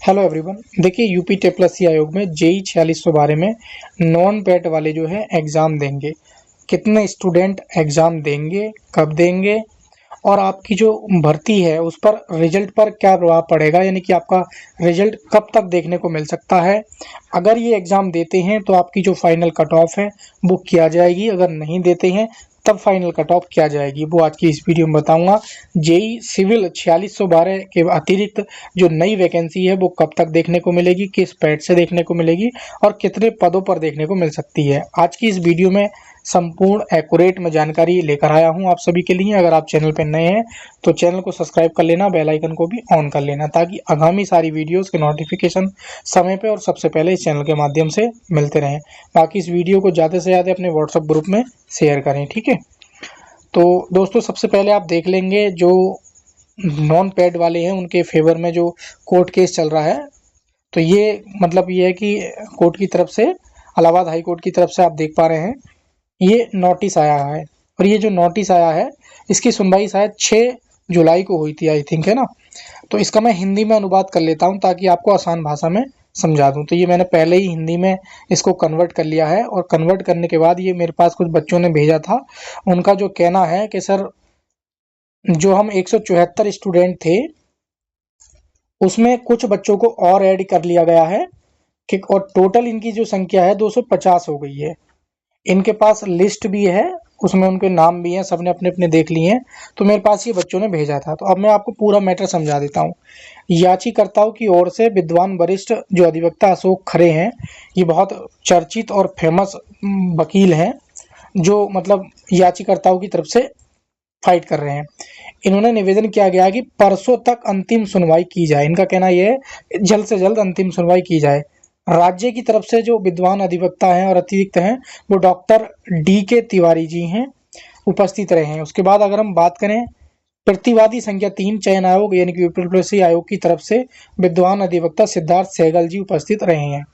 Hello everyone. देखिए UP टेप्लसी आयोग में जेई 4600 बारे में नॉन पैट वाले जो है एग्ज़ाम देंगे। कितने स्टूडेंट एग्ज़ाम देंगे, कब देंगे और आपकी जो भर्ती है उस पर रिजल्ट पर क्या प्रभाव पड़ेगा, यानी कि आपका रिजल्ट कब तक देखने को मिल सकता है। अगर ये एग्ज़ाम देते हैं तो आपकी जो फाइनल कट ऑफ है वो क्या जाएगी, अगर नहीं देते हैं तब फाइनल कट ऑफ क्या जाएगी, वो आज की इस वीडियो में बताऊंगा। जेई सिविल 4612 के अतिरिक्त जो नई वैकेंसी है वो कब तक देखने को मिलेगी, किस पैड से देखने को मिलेगी और कितने पदों पर देखने को मिल सकती है। आज की इस वीडियो में संपूर्ण एक्यूरेट में जानकारी लेकर आया हूं आप सभी के लिए। अगर आप चैनल पर नए हैं तो चैनल को सब्सक्राइब कर लेना, बेल आइकन को भी ऑन कर लेना ताकि आगामी सारी वीडियोस के नोटिफिकेशन समय पे और सबसे पहले इस चैनल के माध्यम से मिलते रहें। बाकी इस वीडियो को ज़्यादा से ज़्यादा अपने व्हाट्सएप ग्रुप में शेयर करें, ठीक है। तो दोस्तों सबसे पहले आप देख लेंगे जो नॉन पेड वाले हैं उनके फेवर में जो कोर्ट केस चल रहा है। तो ये मतलब ये है कि कोर्ट की तरफ से, इलाहाबाद हाई कोर्ट की तरफ से आप देख पा रहे हैं ये नोटिस आया है। और ये जो नोटिस आया है इसकी सुनवाई शायद 6 जुलाई को हुई थी, आई थिंक, है ना। तो इसका मैं हिंदी में अनुवाद कर लेता हूँ ताकि आपको आसान भाषा में समझा दूँ। तो ये मैंने पहले ही हिंदी में इसको कन्वर्ट कर लिया है और कन्वर्ट करने के बाद ये मेरे पास कुछ बच्चों ने भेजा था। उनका जो कहना है कि सर जो हम 174 स्टूडेंट थे उसमें कुछ बच्चों को और ऐड कर लिया गया है कि और टोटल इनकी जो संख्या है 250 हो गई है। इनके पास लिस्ट भी है, उसमें उनके नाम भी हैं, सबने अपने अपने देख लिए हैं। तो मेरे पास ये बच्चों ने भेजा था। तो अब मैं आपको पूरा मैटर समझा देता हूँ। याचिकाकर्ताओं की ओर से विद्वान वरिष्ठ जो अधिवक्ता अशोक खरे हैं, ये बहुत चर्चित और फेमस वकील हैं जो मतलब याचिकाकर्ताओं की तरफ से फाइट कर रहे हैं। इन्होंने निवेदन किया गया कि परसों तक अंतिम सुनवाई की जाए। इनका कहना यह है जल्द से जल्द अंतिम सुनवाई की जाए। राज्य की तरफ से जो विद्वान अधिवक्ता हैं और अतिरिक्त हैं वो डॉक्टर DK तिवारी जी हैं, उपस्थित रहे हैं। उसके बाद अगर हम बात करें प्रतिवादी संख्या 3 चयन आयोग यानी कि यूपी आयोग की तरफ से विद्वान अधिवक्ता सिद्धार्थ सहगल जी उपस्थित रहे हैं।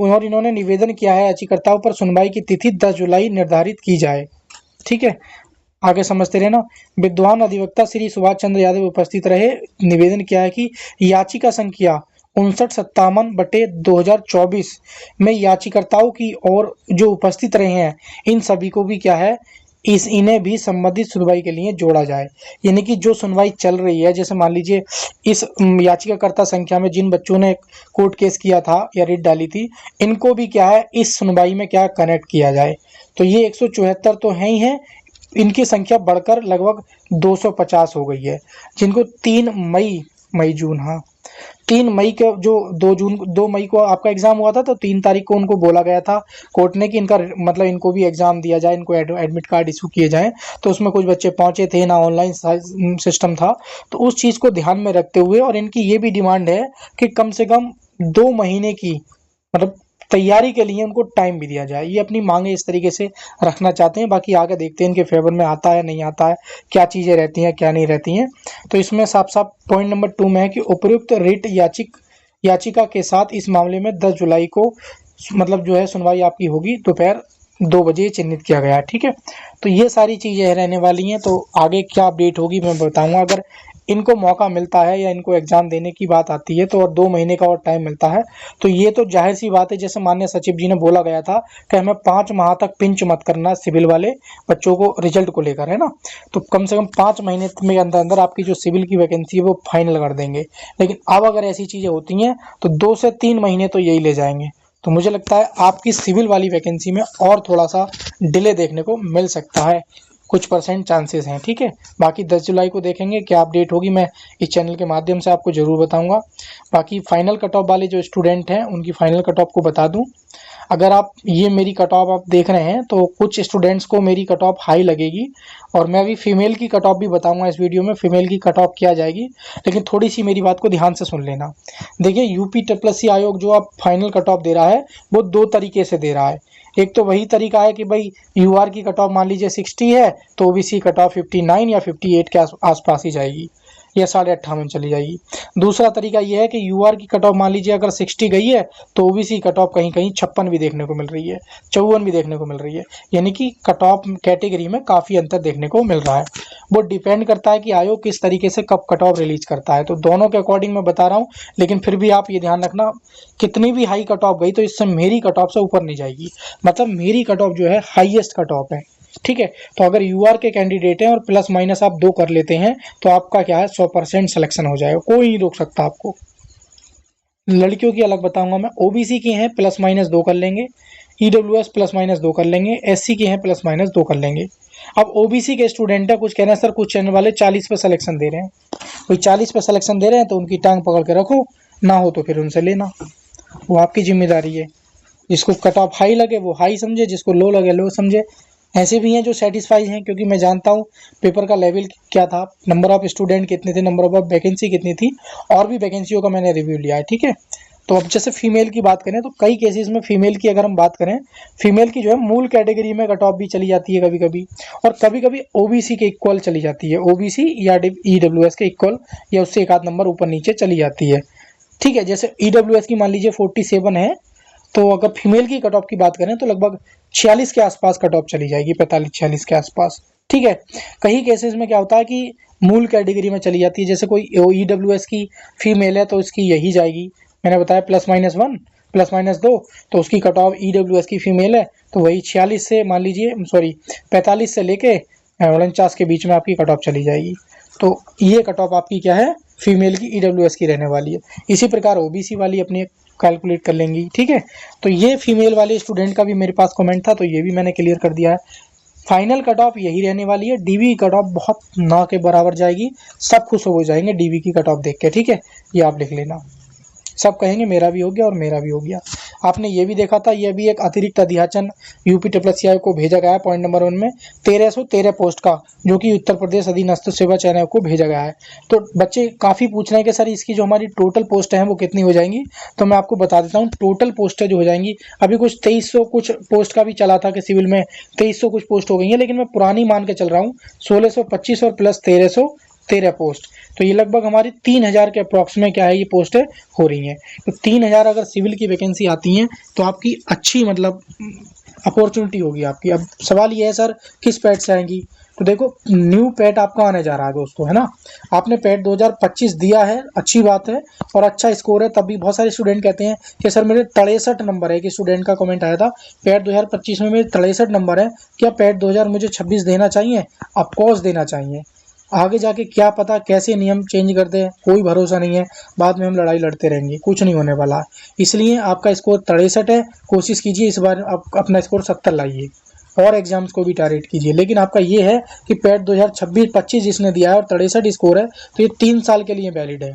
और इन्होंने निवेदन किया है याचिकाकर्ताओं पर सुनवाई की तिथि 10 जुलाई निर्धारित की जाए, ठीक है। आगे समझते रहे ना। विद्वान अधिवक्ता श्री सुभाष चंद्र यादव उपस्थित रहे। निवेदन किया है कि याचिका संख्या 5957/2024 में याचिकाकर्ताओं की ओर जो उपस्थित रहे हैं इन सभी को भी क्या है, इन्हें भी संबंधित सुनवाई के लिए जोड़ा जाए। यानी कि जो सुनवाई चल रही है, जैसे मान लीजिए इस याचिकाकर्ता संख्या में जिन बच्चों ने कोर्ट केस किया था या रिट डाली थी, इनको भी क्या है इस सुनवाई में क्या कनेक्ट किया जाए। तो ये 174 तो है ही है, इनकी संख्या बढ़कर लगभग 250 हो गई है, जिनको 3 मई के जो 2 मई को आपका एग्जाम हुआ था, तो 3 तारीख को उनको बोला गया था कोर्ट ने कि इनका मतलब इनको भी एग्जाम दिया जाए, इनको एडमिट कार्ड इशू किए जाएं। तो उसमें कुछ बच्चे पहुंचे थे ना, ऑनलाइन सिस्टम था। तो उस चीज़ को ध्यान में रखते हुए और इनकी ये भी डिमांड है कि कम से कम 2 महीने की मतलब तैयारी के लिए उनको टाइम भी दिया जाए। ये अपनी मांगे इस तरीके से रखना चाहते हैं। बाकी आगे देखते हैं इनके फेवर में आता है नहीं आता है, क्या चीज़ें रहती हैं क्या नहीं रहती हैं। तो इसमें साफ साफ पॉइंट नंबर 2 में है कि उपयुक्त रिट याचिका के साथ इस मामले में 10 जुलाई को मतलब जो है सुनवाई आपकी होगी दोपहर 2 बजे चिन्हित किया गया है, ठीक है। तो ये सारी चीज़ें रहने वाली हैं। तो आगे क्या अपडेट होगी मैं बताऊंगा। अगर इनको मौका मिलता है या इनको एग्जाम देने की बात आती है तो और 2 महीने का और टाइम मिलता है, तो ये तो जाहिर सी बात है, जैसे माननीय सचिव जी ने बोला गया था कि हमें 5 माह तक पिंच मत करना सिविल वाले बच्चों को रिजल्ट को लेकर, है ना। तो कम से कम 5 महीने में अंदर अंदर आपकी जो सिविल की वैकेंसी है वो फाइनल कर देंगे। लेकिन अब अगर ऐसी चीज़ें होती हैं तो 2 से 3 महीने तो यही ले जाएंगे। तो मुझे लगता है आपकी सिविल वाली वैकेंसी में और थोड़ा सा डिले देखने को मिल सकता है, कुछ परसेंट चांसेस हैं, ठीक है। बाकी 10 जुलाई को देखेंगे क्या अपडेट होगी, मैं इस चैनल के माध्यम से आपको ज़रूर बताऊंगा। बाकी फाइनल कट ऑफ वाले जो स्टूडेंट हैं उनकी फाइनल कट ऑफ को बता दूं। अगर आप ये मेरी कट ऑफ आप देख रहे हैं तो कुछ स्टूडेंट्स को मेरी कट ऑफ हाई लगेगी और मैं अभी फीमेल की कट ऑफ भी बताऊंगा इस वीडियो में, फीमेल की कट ऑफ क्या जाएगी। लेकिन थोड़ी सी मेरी बात को ध्यान से सुन लेना। देखिए यूपी टेप्लसी आयोग जो आप फाइनल कट ऑफ दे रहा है वो 2 तरीके से दे रहा है। एक तो वही तरीका है कि भाई UR की कट ऑफ मान लीजिए 60 है तो OBC कट ऑफ 59 या 58 के आसपास ही जाएगी। या 58.5 चली जाएगी। दूसरा तरीका ये है कि यूआर की कट ऑफ मान लीजिए अगर 60 गई है तो ओबीसी कट ऑफ कहीं कहीं 56 भी देखने को मिल रही है, 54 भी देखने को मिल रही है, यानी कि कट ऑफ कैटेगरी में काफ़ी अंतर देखने को मिल रहा है। वो डिपेंड करता है कि आयोग किस तरीके से कब कट ऑफ रिलीज करता है, तो दोनों के अकॉर्डिंग मैं बता रहा हूँ। लेकिन फिर भी आप ये ध्यान रखना, कितनी भी हाई कट ऑफ गई तो इससे मेरी कट ऑफ से ऊपर नहीं जाएगी, मतलब मेरी कट ऑफ जो है हाईएस्ट कट ऑफ है। ठीक है, तो अगर यूआर के कैंडिडेट हैं और प्लस माइनस आप 2 कर लेते हैं तो आपका क्या है 100% सिलेक्शन हो जाएगा, कोई नहीं रोक सकता आपको। लड़कियों की अलग बताऊंगा मैं, ओबीसी की हैं प्लस माइनस 2 कर लेंगे, ईडब्ल्यूएस प्लस माइनस 2 कर लेंगे, एससी की हैं प्लस माइनस 2 कर लेंगे। अब ओबीसी के स्टूडेंट है, कुछ कह रहे हैं सर कुछ चैनल वाले 40 पे सिलेक्शन दे रहे हैं, कोई 40 पे सिलेक्शन दे रहे हैं तो उनकी टांग पकड़ के रखो, ना हो तो फिर उनसे लेना, वो आपकी जिम्मेदारी है। जिसको कट ऑफ हाई लगे वो हाई समझे, जिसको लो लगे लो समझे। ऐसे भी हैं जो सेटिस्फाई हैं, क्योंकि मैं जानता हूँ पेपर का लेवल क्या था, नंबर ऑफ स्टूडेंट कितने थे, नंबर ऑफ वैकेंसी कितनी थी, और भी वैकेंसियों का मैंने रिव्यू लिया है। ठीक है, तो अब जैसे फीमेल की बात करें तो कई केसेस में फीमेल की अगर हम बात करें, फीमेल की जो है मूल कैटेगरी में कट ऑफ भी चली जाती है कभी कभी, और कभी कभी ओबीसी के इक्वल चली जाती है, ओबीसी या ईडब्ल्यूएस के इक्वल या उससे एक आध नंबर ऊपर नीचे चली जाती है। ठीक है, जैसे ईडब्ल्यूएस की मान लीजिए 47 है, तो अगर फीमेल की कट ऑफ की बात करें तो लगभग 46 के आसपास कट ऑफ चली जाएगी, 45-46 के आसपास। ठीक है, कई केसेस में क्या होता है कि मूल कैटेगरी में चली जाती है, जैसे कोई ईडब्ल्यूएस की फीमेल है तो इसकी यही जाएगी, मैंने बताया +-1 +-2, तो उसकी कट ऑफ ईडब्ल्यूएस की फीमेल है तो वही 46 से मान लीजिए 45 से लेके 49 के बीच में आपकी कट ऑफ चली जाएगी। तो ये कट ऑफ आपकी क्या है, फीमेल की ईडब्ल्यूएस की रहने वाली है। इसी प्रकार ओबीसी वाली अपनी कैलकुलेट कर लेंगी। ठीक है, तो ये फीमेल वाले स्टूडेंट का भी मेरे पास कमेंट था, तो ये भी मैंने क्लियर कर दिया है। फाइनल कट ऑफ यही रहने वाली है, डीवी कट ऑफ बहुत ना के बराबर जाएगी, सब खुश हो जाएंगे डीवी की कट ऑफ देख के। ठीक है, ये आप लिख लेना, सब कहेंगे मेरा भी हो गया और मेरा भी हो गया। आपने ये भी देखा था, ये भी एक अतिरिक्त अध्याचन यूपी TSSCI को भेजा गया है पॉइंट नंबर 1 में 1313 पोस्ट का, जो कि उत्तर प्रदेश अधीनस्थ सेवा चयन आयोग को भेजा गया है। तो बच्चे काफ़ी पूछ रहे हैं कि सर इसकी जो हमारी टोटल पोस्ट है वो कितनी हो जाएंगी, तो मैं आपको बता देता हूँ टोटल पोस्टें जो हो जाएंगी, अभी कुछ 2300 कुछ पोस्ट का भी चला था कि सिविल में 2300 कुछ पोस्ट हो गई है, लेकिन मैं पुरानी मान के चल रहा हूँ 1625 और प्लस 1313 पोस्ट, तो ये लगभग हमारी 3000 के अप्रॉक्स में क्या है ये पोस्टें हो रही हैं। तो 3000 अगर सिविल की वैकेंसी आती हैं तो आपकी अच्छी मतलब अपॉर्चुनिटी होगी आपकी। अब सवाल ये है सर किस पैट से आएंगी, तो देखो न्यू पैट आपका आने जा रहा है दोस्तों, है ना। आपने पैट 2025 दिया है, अच्छी बात है और अच्छा स्कोर है, तब भी बहुत सारे स्टूडेंट कहते हैं कि सर मेरे 63 नंबर है, कि स्टूडेंट का कमेंट आया था पैट 2025 में मेरे 63 नंबर है, क्या पैट 2026 देना चाहिए? ऑफकोर्स देना चाहिए, आगे जाके क्या पता कैसे नियम चेंज कर दे, कोई भरोसा नहीं है, बाद में हम लड़ाई लड़ते रहेंगे, कुछ नहीं होने वाला। इसलिए आपका स्कोर 63 है, कोशिश कीजिए इस बार आप अपना स्कोर 70 लाइए और एग्जाम्स को भी टारगेट कीजिए। लेकिन आपका ये है कि पैट 2026-25 जिसने दिया है और 63 स्कोर है तो ये 3 साल के लिए वैलिड है।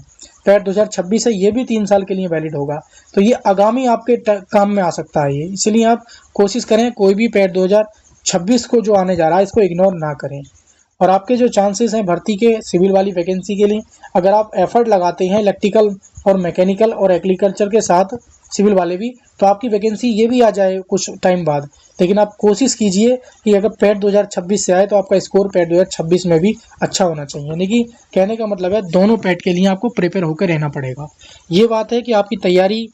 पैट 2026 है, ये भी 3 साल के लिए वैलिड होगा, तो ये आगामी आपके काम में आ सकता है ये। इसलिए आप कोशिश करें कोई भी पैट 2026 को जो आने जा रहा है इसको इग्नोर ना करें। और आपके जो चांसेस हैं भर्ती के सिविल वाली वैकेंसी के लिए, अगर आप एफर्ट लगाते हैं इलेक्ट्रिकल और मैकेनिकल और एग्रीकल्चर के साथ सिविल वाले भी, तो आपकी वैकेंसी ये भी आ जाए कुछ टाइम बाद। लेकिन आप कोशिश कीजिए कि अगर पैट 2026 से आए तो आपका स्कोर पैट 2026 में भी अच्छा होना चाहिए, यानी कि कहने का मतलब है दोनों पैट के लिए आपको प्रिपेयर होकर रहना पड़ेगा। ये बात है कि आपकी तैयारी,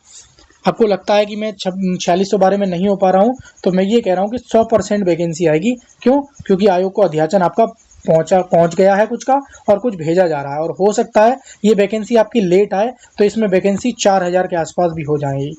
आपको लगता है कि मैं 4600 बारे में नहीं हो पा रहा हूँ, तो मैं ये कह रहा हूँ कि 100% वैकेंसी आएगी। क्यों? क्योंकि आयोग को अध्याचन आपका पहुंच गया है कुछ का, और कुछ भेजा जा रहा है, और हो सकता है ये वैकेंसी आपकी लेट आए तो इसमें वैकेंसी 4000 के आसपास भी हो जाएगी।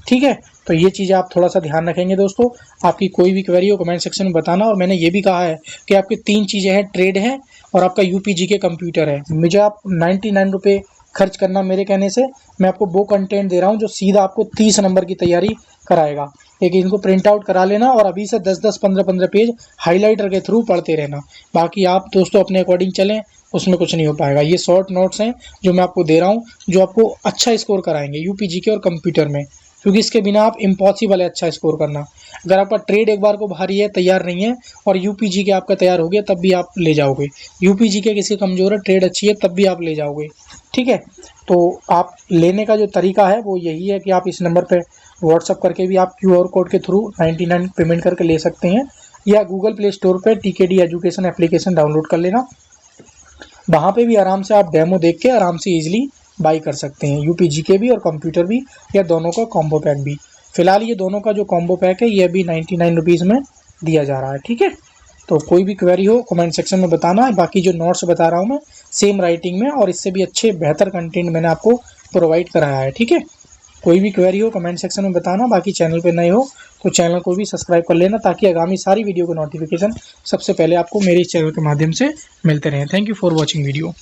ठीक है, तो ये चीज़ें आप थोड़ा सा ध्यान रखेंगे दोस्तों। आपकी कोई भी क्वेरी हो कमेंट सेक्शन में बताना। और मैंने ये भी कहा है कि आपकी 3 चीज़ें हैं, ट्रेड है और आपका यूपीजी के कंप्यूटर है। मुझे आप 99 रुपये खर्च करना मेरे कहने से, मैं आपको वो कंटेंट दे रहा हूँ जो सीधा आपको 30 नंबर की तैयारी कराएगा। एक इनको प्रिंट आउट करा लेना और अभी से 10-10, 15-15 पेज हाइलाइटर के थ्रू पढ़ते रहना। बाकी आप दोस्तों अपने अकॉर्डिंग चलें, उसमें कुछ नहीं हो पाएगा। ये शॉर्ट नोट्स हैं जो मैं आपको दे रहा हूँ, जो आपको अच्छा स्कोर कराएंगे यूपीजी के और कंप्यूटर में, क्योंकि इसके बिना आप इम्पॉसिबल है अच्छा स्कोर करना। अगर आपका ट्रेड एक बार को भारी है, तैयार नहीं है, और यूपीजी के आपका तैयार हो गया तब भी आप ले जाओगे, यूपीजी के किसी कमज़ोर है, ट्रेड अच्छी है, तब भी आप ले जाओगे। ठीक है, तो आप लेने का जो तरीका है वो यही है कि आप इस नंबर पे व्हाट्सअप करके भी आप QR कोड के थ्रू 99 पेमेंट करके ले सकते हैं, या गूगल प्ले स्टोर पे TKD एजुकेशन एप्लीकेशन डाउनलोड कर लेना। वहाँ पे भी आराम से आप डेमो देख के आराम से ईजिली बाई कर सकते हैं, यूपी जीके भी और कंप्यूटर भी, या दोनों का कॉम्बो पैक भी। फिलहाल ये दोनों का जो कॉम्बो पैक है ये अभी 99 रुपीज़ में दिया जा रहा है, ठीक है। तो कोई भी क्वेरी हो कमेंट सेक्शन में बताना है। बाकी जो नोट्स बता रहा हूँ मैं सेम राइटिंग में और इससे भी अच्छे बेहतर कंटेंट मैंने आपको प्रोवाइड कराया है, ठीक है। कोई भी क्वेरी हो कमेंट सेक्शन में बताना। बाकी चैनल पे नए हो तो चैनल को भी सब्सक्राइब कर लेना, ताकि आगामी सारी वीडियो का नोटिफिकेशन सबसे पहले आपको मेरे इस चैनल के माध्यम से मिलते रहें। Thank you for watching video.